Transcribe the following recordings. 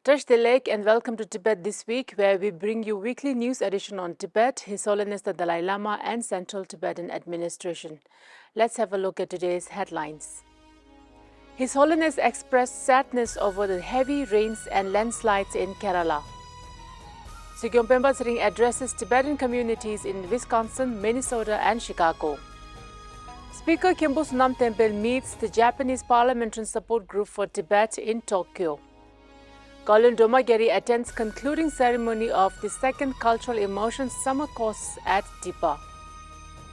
Touch the Lake and welcome to Tibet This Week, where we bring you weekly news edition on Tibet, His Holiness the Dalai Lama and Central Tibetan Administration. Let's have a look at today's headlines. His Holiness expressed sadness over the heavy rains and landslides in Kerala. Sikyong Tsering addresses Tibetan communities in Wisconsin, Minnesota and Chicago. Speaker Khenpo Sonam Tenphel meets the Japanese Parliamentarian Support Group for Tibet in Tokyo. Kalon Gyari attends concluding ceremony of the second Cultural Immersion summer course at TIPA.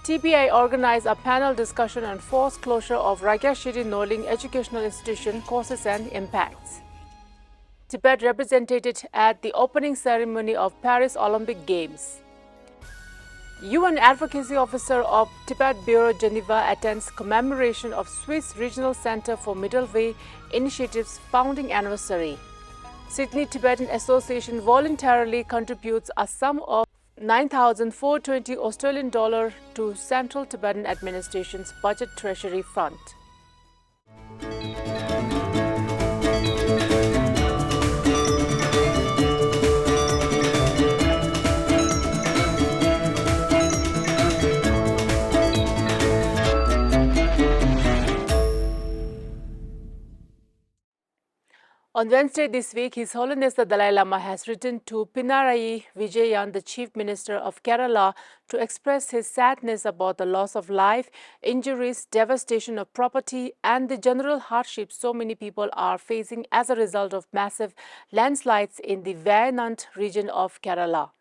TPI organized a panel discussion on forced closure of Ragya Norling Educational Institution courses and impacts. Tibet represented at the opening ceremony of Paris Olympic Games. UN Advocacy Officer of Tibet Bureau-Geneva attends commemoration of Swiss Regional Center for Middle Way Initiative's founding anniversary. Sydney Tibetan Association voluntarily contributes a sum of 9,420 Australian dollar to Central Tibetan Administration's budget Treasury fund. On Wednesday this week, His Holiness the Dalai Lama has written to Pinarayi Vijayan, the Chief Minister of Kerala, to express his sadness about the loss of life, injuries, devastation of property, and the general hardship so many people are facing as a result of massive landslides in the Wayanad region of Kerala.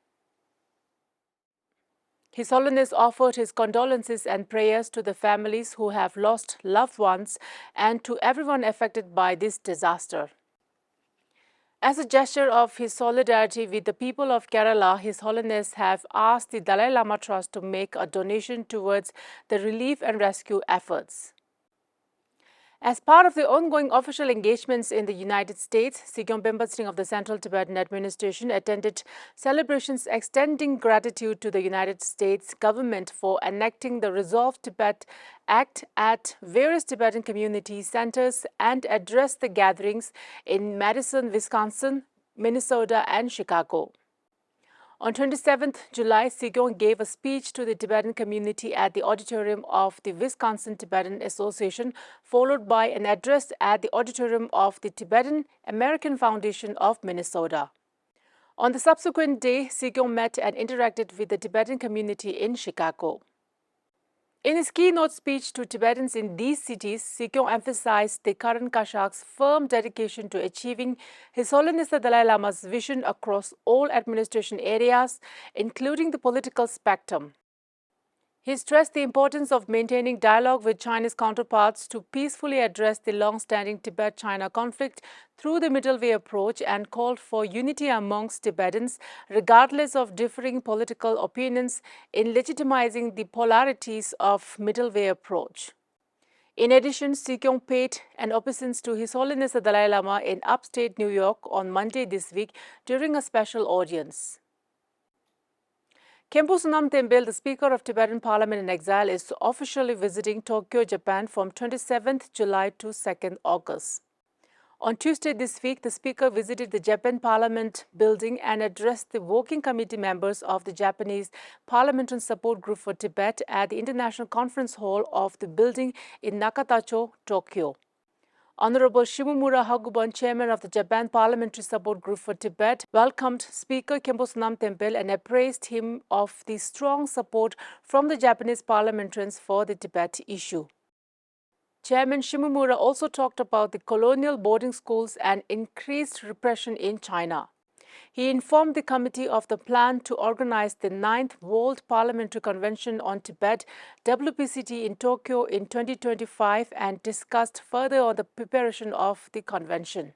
His Holiness offered his condolences and prayers to the families who have lost loved ones and to everyone affected by this disaster. As a gesture of his solidarity with the people of Kerala, His Holiness have asked the Dalai Lama Trust to make a donation towards the relief and rescue efforts. As part of the ongoing official engagements in the United States, Sikyong Tsering of the Central Tibetan Administration attended celebrations extending gratitude to the United States government for enacting the Resolve Tibet Act at various Tibetan community centers and addressed the gatherings in Madison, Wisconsin, Minnesota and Chicago. On 27th July, Sikyong gave a speech to the Tibetan community at the auditorium of the Wisconsin Tibetan Association, followed by an address at the auditorium of the Tibetan American Foundation of Minnesota. On the subsequent day, Sikyong met and interacted with the Tibetan community in Chicago. In his keynote speech to Tibetans in these cities, Sikyong emphasized the current Kashak's firm dedication to achieving His Holiness the Dalai Lama's vision across all administration areas, including the political spectrum. He stressed the importance of maintaining dialogue with Chinese counterparts to peacefully address the long-standing Tibet-China conflict through the middle way approach and called for unity amongst Tibetans, regardless of differing political opinions, in legitimizing the polarities of middle way approach. In addition, Sikyong paid an obeisance to His Holiness the Dalai Lama in upstate New York on Monday this week during a special audience. Khenpo Sonam Tenphel, the Speaker of Tibetan Parliament in exile, is officially visiting Tokyo, Japan from 27th July to 2nd August. On Tuesday this week, the Speaker visited the Japan Parliament building and addressed the working committee members of the Japanese Parliamentarian Support Group for Tibet at the International Conference Hall of the building in Nakatacho, Tokyo. Honorable Shimomura Haguban, Chairman of the Japan Parliamentary Support Group for Tibet, welcomed Speaker Khenpo Sonam Tenphel and appraised him of the strong support from the Japanese parliamentarians for the Tibet issue. Chairman Shimomura also talked about the colonial boarding schools and increased repression in China. He informed the committee of the plan to organize the 9th World Parliamentary Convention on Tibet, WPCT, in Tokyo in 2025 and discussed further on the preparation of the convention.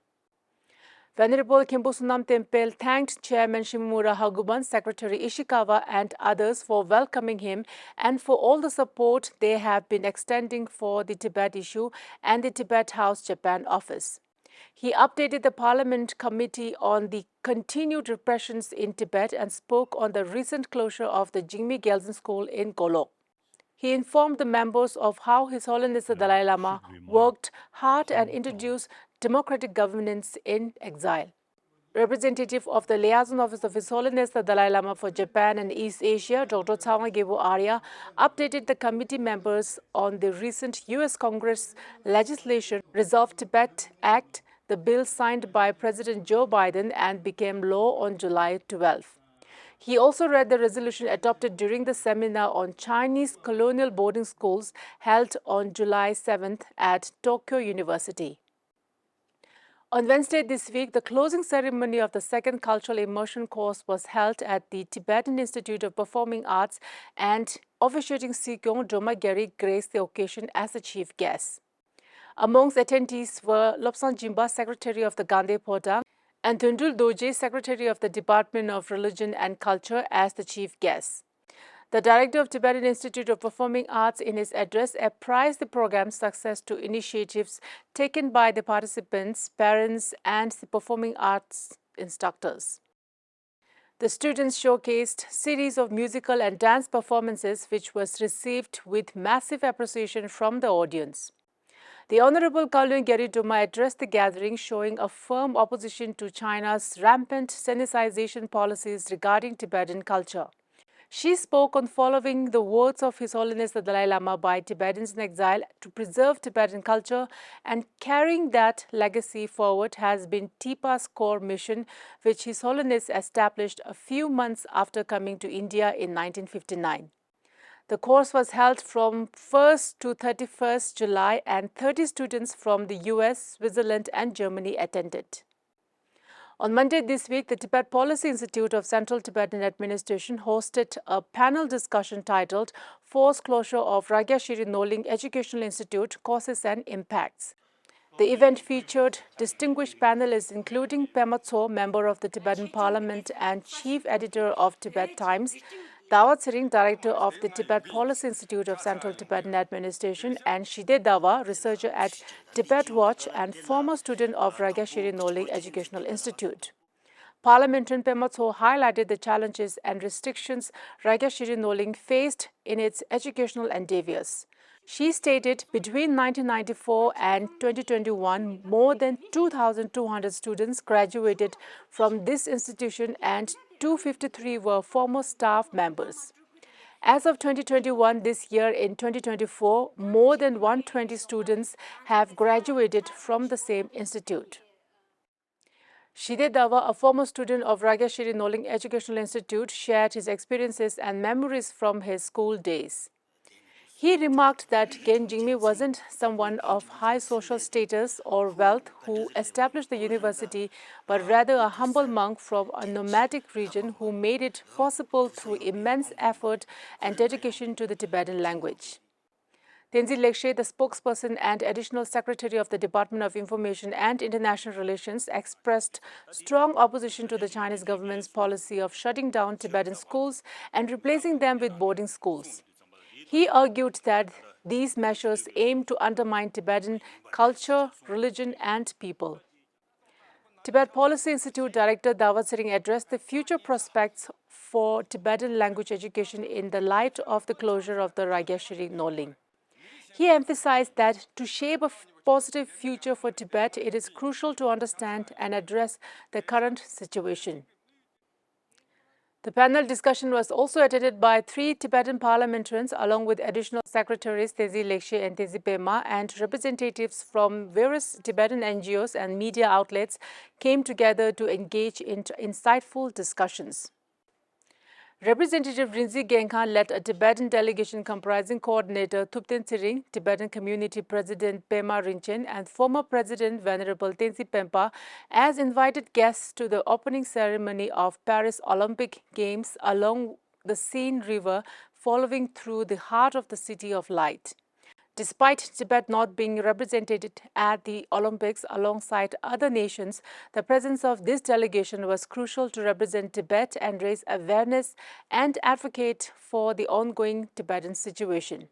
Venerable Khenpo Sonam Tenphel thanked Chairman Shimomura Haguban, Secretary Ishikawa and others for welcoming him and for all the support they have been extending for the Tibet issue and the Tibet House Japan office. He updated the Parliament Committee on the continued repressions in Tibet and spoke on the recent closure of the Jingmi Gelsen School in Golok. He informed the members of how His Holiness the Dalai Lama worked hard and introduced democratic governance in exile. Representative of the Liaison Office of His Holiness the Dalai Lama for Japan and East Asia, Dr. Tsering Arya, updated the committee members on the recent U.S. Congress legislation Resolve Tibet Act, the bill signed by President Joe Biden and became law on July 12. He also read the resolution adopted during the seminar on Chinese colonial boarding schools held on July 7th at Tokyo University. On Wednesday this week, the closing ceremony of the second cultural immersion course was held at the Tibetan Institute of Performing Arts, and officiating Sikyong Gyari graced the occasion as the chief guest. Amongst attendees were Lobsang Jimba, Secretary of the Gandhi Podang, and Thundul Doje, Secretary of the Department of Religion and Culture, as the chief guests. The director of Tibetan Institute of Performing Arts in his address apprised the program's success to initiatives taken by the participants, parents, and the performing arts instructors. The students showcased series of musical and dance performances which was received with massive appreciation from the audience. The Honorable Kalon Gyari Dolma addressed the gathering, showing a firm opposition to China's rampant Sinicization policies regarding Tibetan culture. She spoke on following the words of His Holiness the Dalai Lama by Tibetans in exile to preserve Tibetan culture, and carrying that legacy forward has been TIPA's core mission, which His Holiness established a few months after coming to India in 1959. The course was held from 1st to 31st July, and 30 students from the US, Switzerland and Germany attended. On Monday this week, the Tibet Policy Institute of Central Tibetan Administration hosted a panel discussion titled Forced Closure of Ragya Norling Educational Institute, Causes and Impacts. The event featured distinguished panelists including Penpa, member of the Tibetan Parliament and chief editor of Tibet Times, Tsering, director of the Tibet Policy Institute of Central Tibetan Administration, and Shide Dawa, researcher at Tibet Watch and former student of Ragya Norling Educational Institute. Parliamentarian Penpa highlighted the challenges and restrictions Ragya Norling faced in its educational endeavors. She stated between 1994 and 2021, more than 2,200 students graduated from this institution and 253 were former staff members. As of 2021, this year in 2024, more than 120 students have graduated from the same institute. Shide Dawa, a former student of Ragya Norling Educational Institute, shared his experiences and memories from his school days. He remarked that Gen Jingmi wasn't someone of high social status or wealth who established the university, but rather a humble monk from a nomadic region who made it possible through immense effort and dedication to the Tibetan language. Tenzin Lekshe, the spokesperson and additional secretary of the Department of Information and International Relations, expressed strong opposition to the Chinese government's policy of shutting down Tibetan schools and replacing them with boarding schools. He argued that these measures aim to undermine Tibetan culture, religion and people. Tibet Policy Institute Director Tsering addressed the future prospects for Tibetan language education in the light of the closure of the Ragya Norling. He emphasized that to shape a positive future for Tibet, it is crucial to understand and address the current situation. The panel discussion was also attended by 3 Tibetan parliamentarians along with additional secretaries Tenzin Lekshe and Tenzin Pema, and representatives from various Tibetan NGOs and media outlets came together to engage in insightful discussions. Representative Rinzi Gengkhan led a Tibetan delegation comprising coordinator Thupten Tsering, Tibetan Community President Pema Rinchen, and former President Venerable Tenzin Penpa as invited guests to the opening ceremony of Paris Olympic Games along the Seine River, following through the heart of the City of Light. Despite Tibet not being represented at the Olympics alongside other nations, the presence of this delegation was crucial to represent Tibet and raise awareness and advocate for the ongoing Tibetan situation.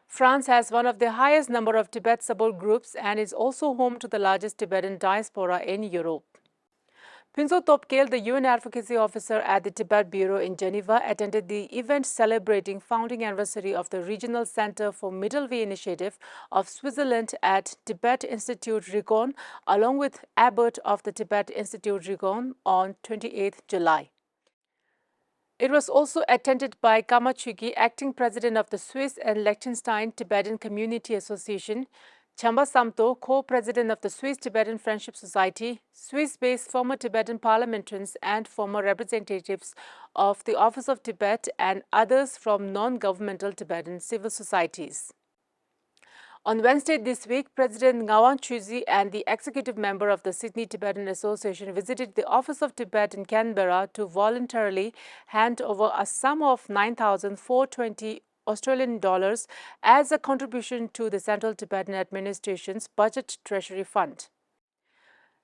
France has one of the highest number of Tibet support groups and is also home to the largest Tibetan diaspora in Europe. Pinso Topkel, the UN Advocacy Officer at the Tibet Bureau in Geneva, attended the event celebrating founding anniversary of the Regional Center for Middle Way Initiative of Switzerland at Tibet Institute Rigon, along with Abbot of the Tibet Institute Rigon on 28 July. It was also attended by Kamachugi, acting president of the Swiss and Liechtenstein Tibetan Community Association, Chamba Samto, co-president of the Swiss-Tibetan Friendship Society, Swiss-based former Tibetan parliamentarians and former representatives of the Office of Tibet and others from non-governmental Tibetan civil societies. On Wednesday this week, President Ngawang Chuzi and the executive member of the Sydney Tibetan Association visited the Office of Tibet in Canberra to voluntarily hand over a sum of 9,420 Australian dollars as a contribution to the Central Tibetan Administration's Budget Treasury Fund.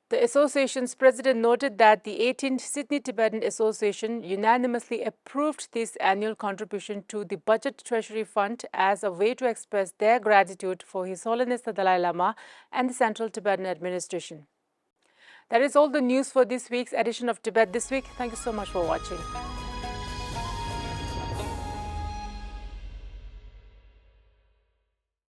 The association's president noted that the 18th Sydney Tibetan Association unanimously approved this annual contribution to the Budget Treasury Fund as a way to express their gratitude for His Holiness the Dalai Lama and the Central Tibetan Administration. That is all the news for this week's edition of Tibet This Week. Thank you so much for watching.